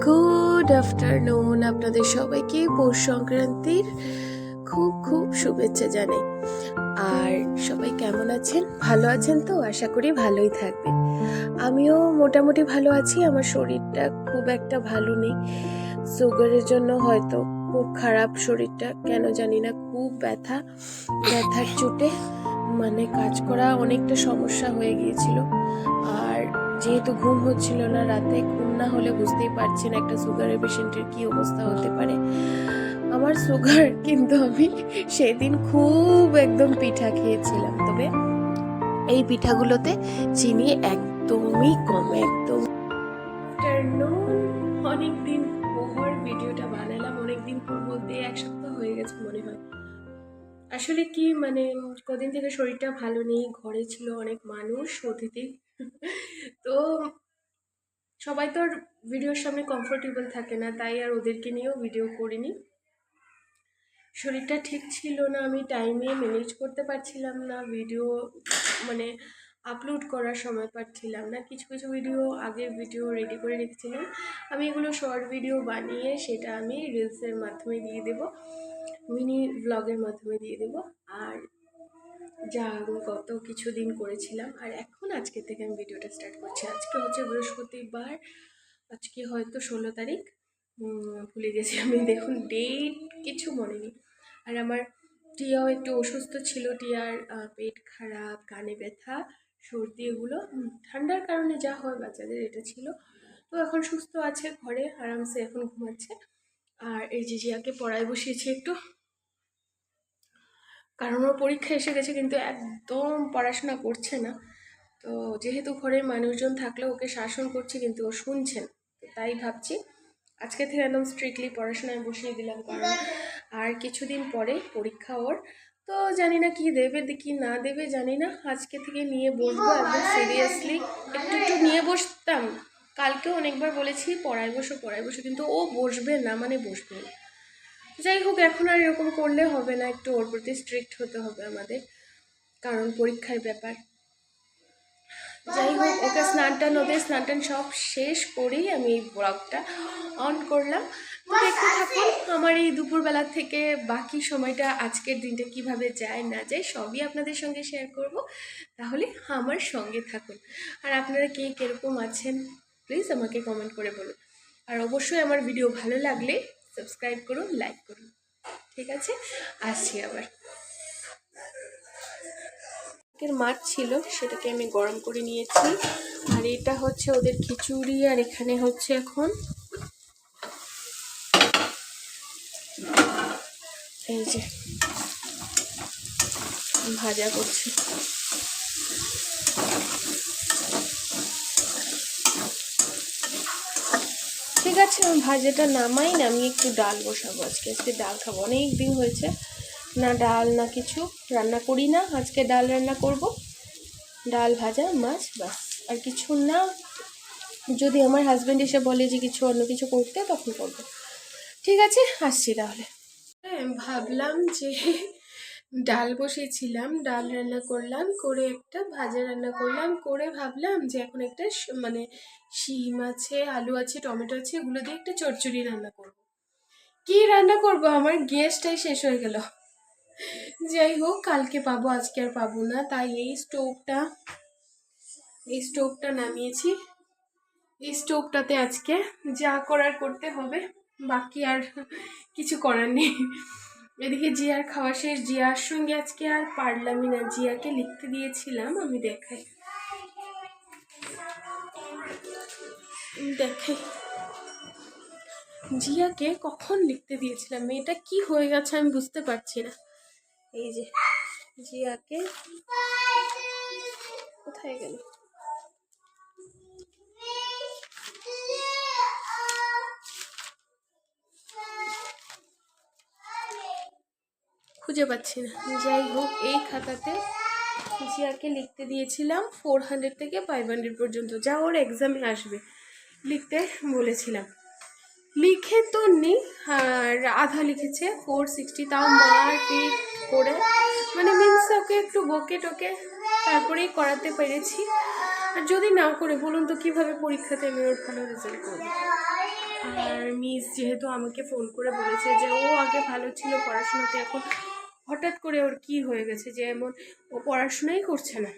Good afternoon. আপনাদের সবাইকে পৌষ সংক্রান্তির খুব খুব শুভেচ্ছা জানাই। আর সবাই কেমন আছেন? ভালো আছেন তো? আশা করি ভালোই থাকবেন। আমিও মোটামুটি ভালো আছি। আমার শরীরটা খুব একটা ভালো নেই, সুগারের জন্য হয়তো খুব খারাপ শরীরটা, কেন জানি না। খুব ব্যথার চোটে মানে কাজ করা অনেকটা সমস্যা হয়ে গিয়েছিল। আর যেহেতু ঘুম হচ্ছিল না রাতে, ঘুম না হলে বুঝতেই পারছেন একটা সুগারের পেশেন্টের কি অবস্থা হতে পারে। আমার সুগার, কিন্তু আমি সেদিন খুব একদম পিঠা খেয়েছিলাম, তবে এই পিঠাগুলোতে চিনি একদমই কম। একদম অনেকদিন পর ভিডিওটা বানালাম, অনেকদিন পর বলতে 1 সপ্তাহ হয়ে গেছে মনে হয়। আসলে কি মানে কদিন থেকে শরীরটা ভালো নেই, ঘরে ছিল অনেক মানুষ অতিথি, তো সবাই তো আর ভিডিওর সামনে কমফোর্টেবল থাকে না, তাই আর ওদেরকে নিয়েও ভিডিও করিনি। শরীরটা ঠিক ছিল না, আমি টাইমে ম্যানেজ করতে পারছিলাম না, ভিডিও মানে আপলোড করার সময় পাচ্ছিলাম না। কিছু কিছু ভিডিও, আগের ভিডিও রেডি করে রেখেছিলাম, আমি এগুলো শর্ট ভিডিও বানিয়ে সেটা আমি রিলসের মাধ্যমে দিয়ে দেব, মিনি ব্লগের মাধ্যমে দিয়ে দেব। আর যা আমি গত কিছুদিন করেছিলাম, আর এখন আজকে থেকে আমি ভিডিওটা স্টার্ট করছি। আজকে হচ্ছে বৃহস্পতিবার, আজকে হয়তো 16 তারিখ, ভুলে গেছি আমি, দেখুন ডেট কিছু মনে নেই। আর আমার টিয়াও একটু অসুস্থ ছিল, টিয়ার পেট খারাপ, কানে ব্যথা, সর্দি, এগুলো ঠান্ডার কারণে যা হয় বাচ্চাদের, এটা ছিল। তো এখন সুস্থ আছে, ঘরে আরামসে এখন ঘুমাচ্ছে। আর এই যে জিয়াকে পড়ায় বসিয়েছি একটু, কারণ ওর পরীক্ষা এসে গেছে, কিন্তু একদম পড়াশোনা করছে না। তো যেহেতু ঘরের মানুষজন থাকলে ওকে শাসন করছি, কিন্তু ও শুনছে না। তো তাই ভাবছি আজকে থেকে একদম স্ট্রিক্টলি পড়াশোনায় বসিয়ে দিলাম, কারণ আর কিছুদিন পরে পরীক্ষা ওর। তো জানি না কি দেবে কি না দেবে জানি না, আজকে থেকে নিয়ে বসবো একদম সিরিয়াসলি। একটু একটু নিয়ে বসতাম, কালকেও অনেকবার বলেছি পড়ায় বসো, কিন্তু ও বসবে না, মানে বসবে না। যাই হোক, এখন আর এরকম করলে হবে না, একটু ওর প্রতি স্ট্রিক্ট হতে হবে আমাদের, কারণ পরীক্ষার ব্যাপার। যাই হোক, ওকে ওদের স্নান টান সব শেষ করেই আমি এই ব্লগটা অন করলাম। তো দেখতে থাকুন আমার এই দুপুরবেলা থেকে বাকি সময়টা, আজকের দিনটা কিভাবে যায় না যায় সবই আপনাদের সঙ্গে শেয়ার করব। তাহলে আমার সঙ্গে থাকুন। আর আপনারা কে কীরকম আছেন প্লিজ আমাকে কমেন্ট করে বলুন। আর অবশ্যই আমার ভিডিও ভালো লাগলে সাবস্ক্রাইব করুন, লাইক করুন। ঠিক আছে, আসছি আবার। মাছ ছিল, সেটাকে আমি গরম করে নিয়েছি। আর এটা হচ্ছে ওদের খিচুড়ি, আর এখানে হচ্ছে এখন এই যে ভাজা করছি। ঠিক আছে, আমি ভাজাটা নামাই না, আমি একটু ডাল বসাবো। আজকে ডাল খাবো, অনেক দিন হয়েছে না ডাল না কিছু রান্না করি না, আজকে ডাল রান্না করব। ডাল, ভাজা, মাছ, বাস, আর কিছু না। যদি আমার হাজব্যান্ড এসে বলে যে কিছু অন্য কিছু করতে, তখন করবো। ঠিক আছে, আসছি তাহলে। ভাবলাম যে ডাল বসিয়েছিলাম, ডাল রান্না করলাম, করে একটা ভাজা রান্না করলাম, করে ভাবলাম যে এখন একটা মানে শিম আছে, আলু আছে, টমেটো আছে, এগুলো দিয়ে একটা চচ্চড়ি রান্না করব। কি রান্না করব, আমার গ্যাসটাই শেষ হয়ে গেল। যাই হোক, কালকে পাবো, আজকে আর পাবো না, তাই এই স্টোভটা নামিয়েছি। এই স্টোভটাতে আজকে যা করার করতে হবে, বাকি আর কিছু করার নেই। এদিকে জিয়ার খাওয়া শেষ, জিয়ার সঙ্গে আজকে আর পারলামই না, জিয়াকে লিখতে দিয়েছিলাম, আমি দেখাই জিয়াকে কখন লিখতে দিয়েছিলাম, মেয়েটা কি হয়ে গেছে আমি বুঝতে পারছি না। এই যে জিয়াকে, কোথায় গেল, খুঁজে পাচ্ছি না। যাই হোক, এই খাতাতে জিয়াকে লিখতে দিয়েছিলাম 400 থেকে 500 পর্যন্ত, যা ওর এক্সামে আসবে, লিখতে বলেছিলাম। লিখে তো নেই, আর আধা লিখেছে 460, তাও মারপিট করে, মানে মিন্স ওকে একটু বকে টোকে তারপরেই করাতে পেরেছি। আর যদি না করে বলুন তো কিভাবে পরীক্ষাতে আমি ওর ভালো রেজাল্ট করবো। আর মিস যেহেতু আমাকে ফোন করে বলেছে যে ও আগে ভালো ছিল পড়াশোনাতে, এখন হঠাৎ করে ওর কি হয়ে গেছে যে এমন ও পড়াশোনাই করছে না।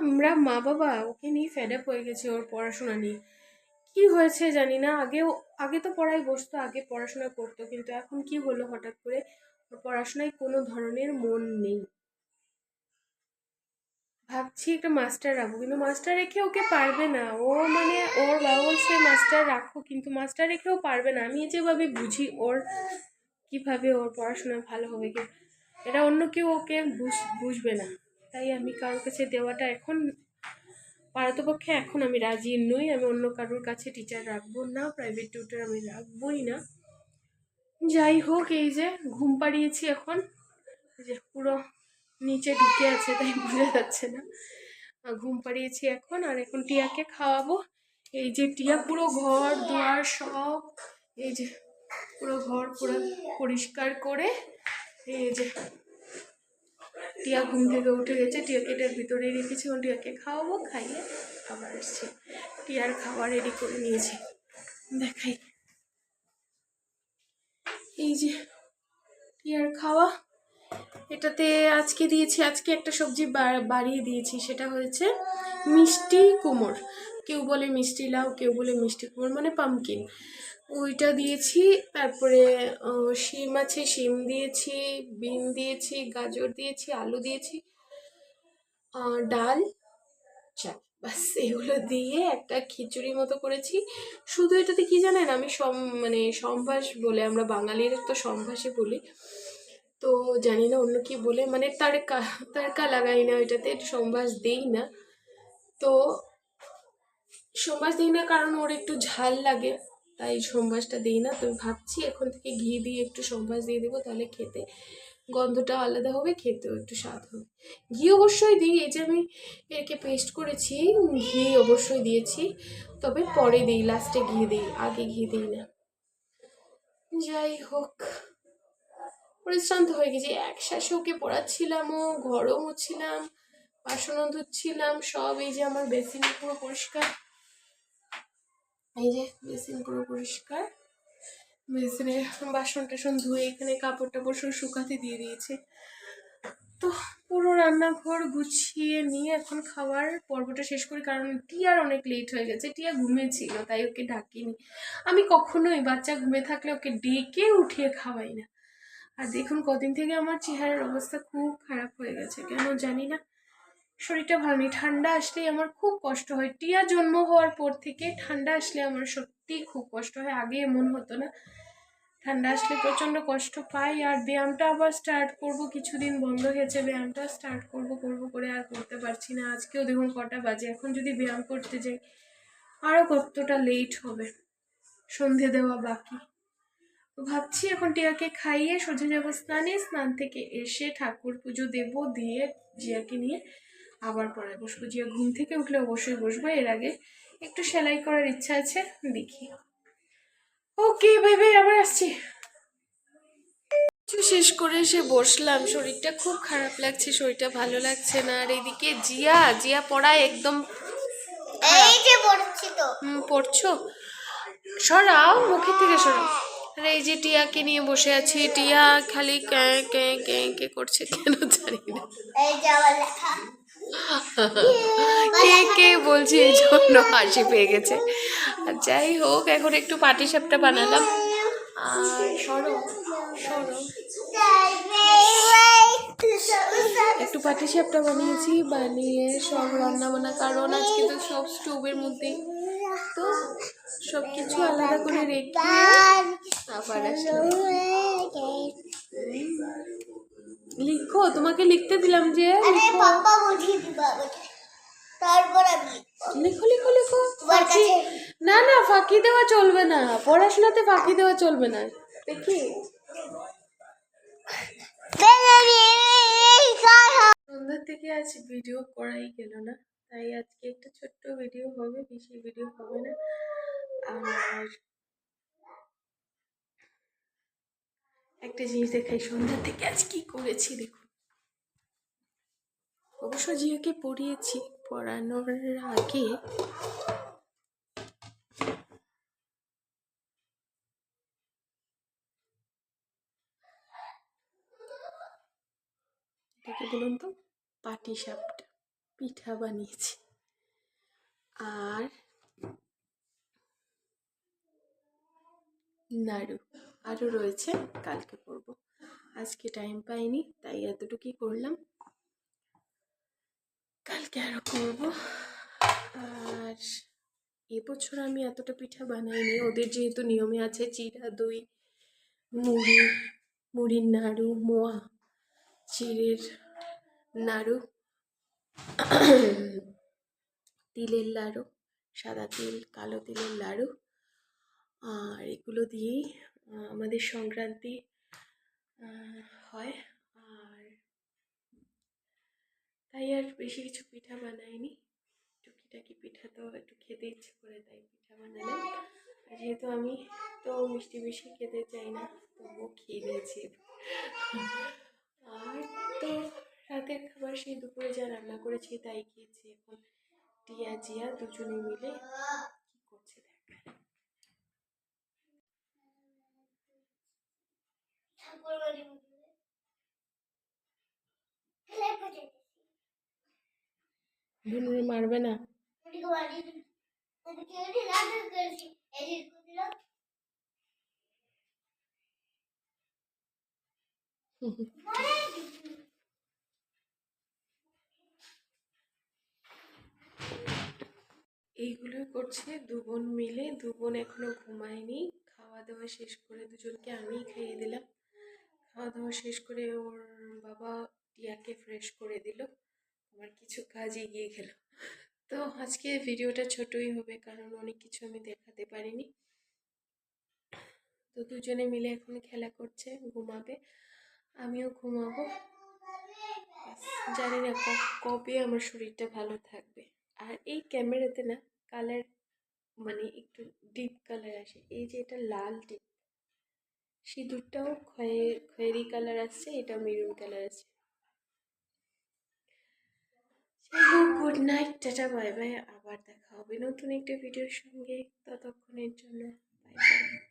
আমরা মা বাবা ওকে নিয়ে ফেড আপ হয়ে গেছে, ওর পড়াশোনা নিয়ে। কি হয়েছে জানি না, আগে তো পড়ায় বসতো, আগে পড়াশোনা করতো, কিন্তু এখন কি হলো হঠাৎ করে ওর পড়াশোনায় কোনো ধরনের মন নেই। ভাবছি একটা মাস্টার রাখবো, কিন্তু মাস্টার রেখে ওকে পারবে না ও, মানে ওর বাবা বলছে মাস্টার রাখো, কিন্তু মাস্টার রেখেও পারবে না। আমি যেভাবে বুঝি ওর কিভাবে ওর পড়াশোনা ভালো হবে কি, এটা অন্য কেউ ওকে বুঝবে না। তাই আমি কারোর কাছে দেওয়াটা এখন পারতপক্ষে এখন আমি রাজি নই। আমি অন্য কারোর কাছে টিচার রাখবো না, প্রাইভেট টিউটর আমি রাখবোই না। যাই হোক, এই যে ঘুম পাড়িয়েছি এখন, যে পুরো নিচে ঢুকে আছে তাই বোঝা যাচ্ছে না। ঘুম পাড়িয়েছি এখন, আর এখন টিয়াকে খাওয়াবো। এই যে টিয়া পুরো ঘর দুয়ার সব, এই যে পুরো ঘর পুরো পরিষ্কার করে, এই যে টিয়া ঘুম থেকে উঠে গেছে, টিয়াকে এটার ভিতরে রেখেছি, টিয়াকে খাওয়াবো, খাইয়ে আবার আসছি। টিয়ার খাবার রেডি করে নিয়েছি, দেখাই। এই যে টিয়ার খাওয়া, এটাতে আজকে দিয়েছি, আজকে একটা সবজি বাড়িয়ে দিয়েছি, সেটা হয়েছে মিষ্টি কুমড়। কেউ বলে মিষ্টি লাউ, কেউ বলে মিষ্টি কুমড়, মানে পামকিন, ওইটা দিয়েছি। তারপরে শিম আছে, শিম দিয়েছি, বিন দিয়েছি, গাজর দিয়েছি, আলু দিয়েছি, ডাল, চাল, বাস এগুলো দিয়ে একটা খিচুড়ি মতো করেছি। শুধু এটাতে কি জানেন, আমি মানে সম্ভাস বলে, আমরা বাঙালির তো সম্ভাসে বলি, তো জানি না অন্য কি বলে, মানে তাড়কা তাড়কা লাগাই না ওইটাতে, সম্ভাস দেই না। তো সম্ভাস দিই না কারণ ওর একটু ঝাল লাগে, তাই সম্ভাসটা দিই না। তো ভাবছি এখন থেকে ঘি দিয়ে একটু সম্ভাস দিয়ে দেবো, তাহলে খেতে গন্ধটা আলাদা হবে, খেতেও একটু স্বাদ হবে। ঘি অবশ্যই দিই, এই যে আমি একে পেস্ট করেছি, ঘি অবশ্যই দিয়েছি, তবে পরে দিই, লাস্টে ঘি দিই, আগে ঘি দিই না। যাই হোক, পরিশ্রান্ত হয়ে গেছি, একশ্বাসে ওকে পড়াচ্ছিলাম, ও ঘরও মুছছিলাম, বাসনও ধুচ্ছিলাম সব। এই যে আমার বেসিন পুরো পরিষ্কার, এই যে বেসিন পুরো পরিষ্কার, বেসিনে বাসন টাসন ধুয়ে এখানে কাপড় টাপড় সব শুকাতে দিয়ে দিয়েছে। তো পুরো রান্নাঘর গুছিয়ে নিয়ে এখন খাওয়ার পর্বটা শেষ করি, কারণ টিয়ার অনেক লেট হয়ে গেছে, টিয়া ঘুমিয়েছিল তাই ওকে ডাকিনি। আমি কখনোই বাচ্চা ঘুমে থাকলে ওকে ডেকে উঠিয়ে খাওয়াই না। আর দেখুন কদিন থেকে আমার চেহারার অবস্থা খুব খারাপ হয়ে গেছে, কেন জানি না, শরীরটা ভালো নেই। ঠান্ডা আসলেই আমার খুব কষ্ট হয়, টিয়া জন্ম হওয়ার পর থেকে ঠান্ডা আসলে আমার সত্যিই খুব কষ্ট হয়, আগে এমন হতো না, ঠান্ডা আসলে প্রচণ্ড কষ্ট পাই। আর ব্যায়ামটা আবার স্টার্ট করব, কিছুদিন বন্ধ হয়েছে, ব্যায়ামটা স্টার্ট করব করে আর করতে পারছি না। আজকেও দেখুন কটা বাজে, এখন যদি ব্যায়াম করতে যাই আরও কতটা লেট হবে, সন্ধে দেওয়া বাকি। তো ভাবছি এখন টিয়াকে খাইয়ে সোজা যাবো স্নানে, স্নান থেকে এসে ঠাকুর পুজো দেবো, দিয়ে জিয়াকে নিয়ে আবার পড়ায় বসবো। জিয়া ঘুম থেকে উঠলে অবশ্যই বসবো, এর আগে একটু সেলাই করার ইচ্ছা আছে, দেখি। ওকে ভেবে আবার আসছি। শেষ করে এসে বসলাম, শরীরটা খুব খারাপ লাগছে, শরীরটা ভালো লাগছে না। আর এইদিকে জিয়া জিয়া পড়ায় একদম, এই যে পড়ছি তো। পড়ছো, সরাও মুখের থেকে সরাও। আর এই যে টিয়াকে নিয়ে বসে আছি, টিয়া খালি ক্যাঁ ক্যাঁ ক্যাঁ কে করছে, কেন জানি না। এই যে আমার লেখা কে কে বলছি, এই জন্য হাসি পেয়ে গেছে। আর যাই হোক, এখন একটু পাটিসাপটা বানালাম। আর সরো সরো, একটু পাটিসাপটা বানিয়েছি, বানিয়ে সব রান্না বান্না, কারণ আজকে তো সব স্টোভের মধ্যেই, তো সব কিছু আলাদা করে রেখে আবার আসলাম। লিখো, তোমাকে লিখতে দিলাম যে লিখো লিখো লিখো। না না, ফাঁকি দেওয়া চলবে না, পড়াশোনাতে ফাঁকি দেওয়া চলবে না। দেখি সন্ধ্যার থেকে আজ ভিডিও করাই গেল না, তাই আজকে একটা ছোট্ট ভিডিও হবে, বেশি ভিডিও হবে না। আর একটা জিনিস দেখাই, সন্ধ্যার থেকে আজ কি করেছি দেখুন। অবশ্য জিয়াকে পড়িয়েছি, পড়ানোর আগে এটাকে বলুন তো, পাটিসাপটা পিঠা বানিয়েছি। আর নাড়ু আরও রয়েছে, কালকে করব। আজকে টাইম পাইনি, তাই এতটুকুই করলাম, কালকে আরও করব। আর এবছর আমি এতটা পিঠা বানাইনি, ওদের যেহেতু নিয়মে আছে চিড়া দই, মুড়ি, মুড়ির নাড়ু, মোয়া, চিড়ের নাড়ু, তিলের লাড়ু, সাদা তিল কালো তিলের লাড়ু, আর এগুলো দিয়েই আমাদের সংক্রান্তি হয়। আর তাই আর বেশি কিছু পিঠা বানাইনি, টুকিটাকি পিঠা তো একটু খেতে ইচ্ছে করে, তাই পিঠা বানালাম। আর যেহেতু আমি তো মিষ্টি বেশি খেতে চাই না, তবুও খেয়ে নিয়েছি। আর তো রাতের খাবার সেই দুপুরে যা রান্না করেছি তাই খেয়েছি। এখন টিয়া জিয়া দুজনে মিলে কি করছে দেখ। ধনুরে মারবে না। এইগুলোই করছে দু বোন মিলে। দু বোন এখনো ঘুমায়নি, খাওয়া দাওয়া শেষ করে দুজনকে আমিই খাইয়ে দিলাম। খাওয়া দাওয়া শেষ করে ওর বাবা টিয়াকে ফ্রেশ করে দিল, আমার কিছু কাজ এগিয়ে গেল। তো আজকে ভিডিওটা ছোটই হবে, কারণ অনেক কিছু আমি দেখাতে পারিনি। তো দুজনে মিলে এখন খেলা করছে, ঘুমাবে, আমিও ঘুমাবো। জানি না কবে আমার শরীরটা ভালো থাকবে। আর এই ক্যামেরাতে না কালার মানে একটু ডিপ কালার আসে, এই যে এটা লাল ডিপ, সিঁদুরটাও খয়েরি কালার আসছে, এটা মেরুন কালার আছে। Good night, tata, bye bye. আবার দেখা হবে নতুন একটা ভিডিওর সঙ্গে, ততক্ষণের জন্য বাই বাই।